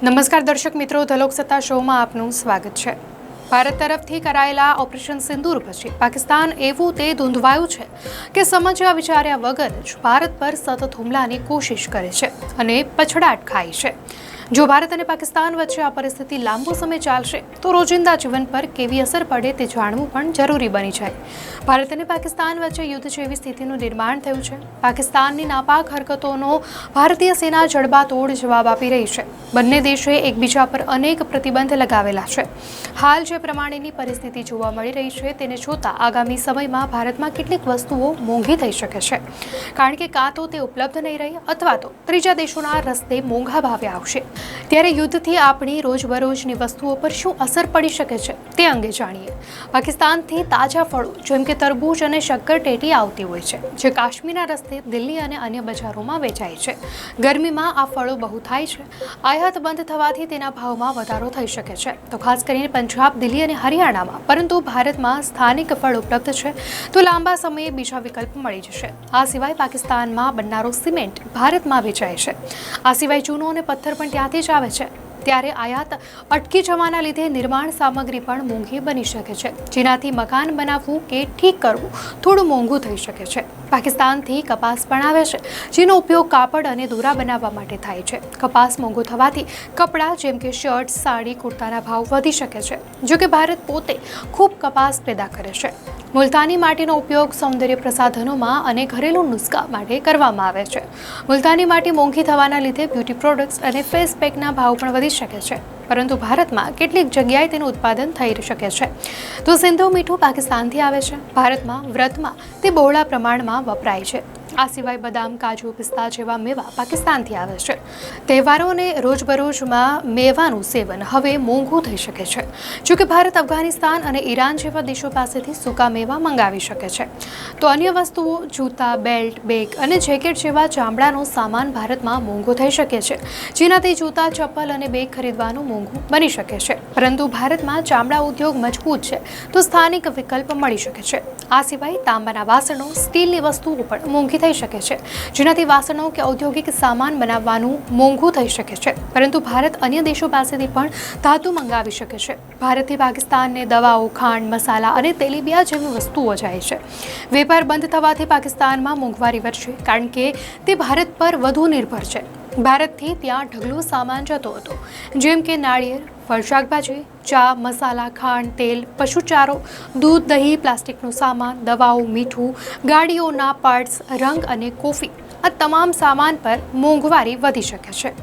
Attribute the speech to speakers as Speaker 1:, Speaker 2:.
Speaker 1: નમસ્કાર દર્શક મિત્રો, ધ લોકસત્તા શોમાં આપનું સ્વાગત છે। ભારત તરફથી કરાયેલા ઓપરેશન સિંદૂર પછી પાકિસ્તાન એવું તે ધૂંધવાયું છે કે સમજ્યા વિચાર્યા વગર જ ભારત પર સતત હુમલાની કોશિશ કરે છે અને પછડાટ ખાય છે। જો ભારત અને પાકિસ્તાન વચ્ચે આ પરિસ્થિતિ લાંબો સમય ચાલશે તો રોજિંદા જીવન પર કેવી અસર પડે તે જાણવું પણ જરૂરી બની જાય। ભારત અને પાકિસ્તાન વચ્ચે યુદ્ધ જેવી સ્થિતિનું નિર્માણ થયું છે। પાકિસ્તાનની નાપાક હરકતોનો ભારતીય સેના જડબાતોડ જવાબ આપી રહી છે। બંને દેશોએ એકબીજા પર અનેક પ્રતિબંધ લગાવેલા છે। હાલ જે પ્રમાણેની પરિસ્થિતિ જોવા મળી રહી છે તેને જોતા આગામી સમયમાં ભારતમાં કેટલીક વસ્તુઓ મોંઘી થઈ શકે છે, કારણ કે કાં તો તે ઉપલબ્ધ નહીં રહે અથવા તો ત્રીજા દેશોના રસ્તે મોંઘા ભાવે આવશે। ત્યારે યુદ્ધથી આપણી રોજબરોજની વસ્તુઓ પર શું અસર પડી શકે છે તે અંગે જાણીએ। પાકિસ્તાનથી તાજા ફળો જેમ કે તરબૂચ અને શક્કરટેટી આવતી હોય છે, જે કાશ્મીરના રસ્તે દિલ્હી અને અન્ય બજારોમાં વેચાય છે। ગરમીમાં આ ફળો બહુ થાય છે। આયાત બંધ થવાથી તેના ભાવમાં વધારો થઈ શકે છે, તો ખાસ કરીને પંજાબ, દિલ્હી અને હરિયાણામાં। પરંતુ ભારતમાં સ્થાનિક ફળ ઉપલબ્ધ છે તો લાંબા સમયે બીજા વિકલ્પ મળી જશે। આ સિવાય પાકિસ્તાનમાં બનનારો સિમેન્ટ ભારતમાં વેચાય છે। આ સિવાય ચૂનો અને પથ્થર પણ ત્યાંથી જ આવે છે। ત્યારે આયાત અટકી જવાના લીધે નિર્માણ સામગ્રી પણ મોંઘી બની શકે છે, જેનાથી મકાન બનાવવું કે ઠીક કરવું થોડું મોંઘું થઈ શકે છે। પાકિસ્તાનથી કપાસ પણ આવે છે, જેનો ઉપયોગ કાપડ અને દોરા બનાવવા માટે થાય છે। કપાસ મોંઘો થવાથી કપડાં જેમ કે શર્ટ, સાડી, કુર્તાના ભાવ વધી શકે છે। જો કે ભારત પોતે ખૂબ કપાસ પેદા કરે છે। મુલતાની માટીનો ઉપયોગ સૌંદર્ય પ્રસાધનોમાં અને ઘરેલું નુસ્ખા માટે કરવામાં આવે છે। મુલતાની માટી મોંઘી થવાના લીધે બ્યુટી પ્રોડક્ટ્સ અને ફેસ પેકના ભાવ પણ વધી શકે છે, પરંતુ ભારતમાં કેટલીક જગ્યાએ તેનું ઉત્પાદન થઈ શકે છે। તો સિંધુ મીઠું પાકિસ્તાનથી આવે છે। ભારતમાં વ્રતમાં તે બહોળા પ્રમાણમાં વપરાય છે। આ સિવાય બદામ, કાજુ, પિસ્તા જેવા મેવા પાકિસ્તાનથી આવે છે। તહેવારો અને રોજબરોજમાં મેવાનું સેવન હવે મોંઘું થઈ શકે છે। જો કે ભારત અફઘાનિસ્તાન અને ઈરાન જેવા દેશો પાસેથી સૂકા મેવા મંગાવી શકે છે, તો અન્ય વસ્તુઓ જૂતા, બેલ્ટ, બેગ અને જેકેટ જેવા ચામડાનો સામાન ભારતમાં મોંઘો થઈ શકે છે, જેનાથી જૂતા, ચપ્પલ અને બેગ ખરીદવાનું મોંઘું બની શકે છે। પરંતુ ભારતમાં ચામડા ઉદ્યોગ મજબૂત છે તો સ્થાનિક વિકલ્પ મળી શકે છે। આ સિવાય તાંબાના વાસણો, સ્ટીલની વસ્તુઓ પણ મોંઘી થઈ શકે છે, જેનાથી વાસણો કે ઔદ્યોગિક સામાન બનાવવાનું મોંઘું થઈ શકે છે। પરંતુ ભારત અન્ય દેશો પાસેથી પણ ધાતુ મંગાવી શકે છે। ભારતથી પાકિસ્તાનને દવાઓ, ખાંડ, મસાલા અને તેલીબિયા જેવી વસ્તુઓ જાય છે। વેપાર બંધ થવાથી પાકિસ્તાનમાં મોંઘવારી વધશે, કારણ કે તે ભારત પર વધુ નિર્ભર છે। ભારતથી ત્યાં ઢગલો સામાન જતો હતો, જેમ કે નાળિયેર, ફળ, શાકભાજી, ચા, મસાલા, ખાંડ, તેલ, પશુચારો, દૂધ, દહીં, પ્લાસ્ટિકનો સામાન, દવાઓ, મીઠું, ગાડીઓના પાર્ટ્સ, રંગ અને કોફી। આ તમામ સામાન પર મોંઘવારી વધી શકે છે।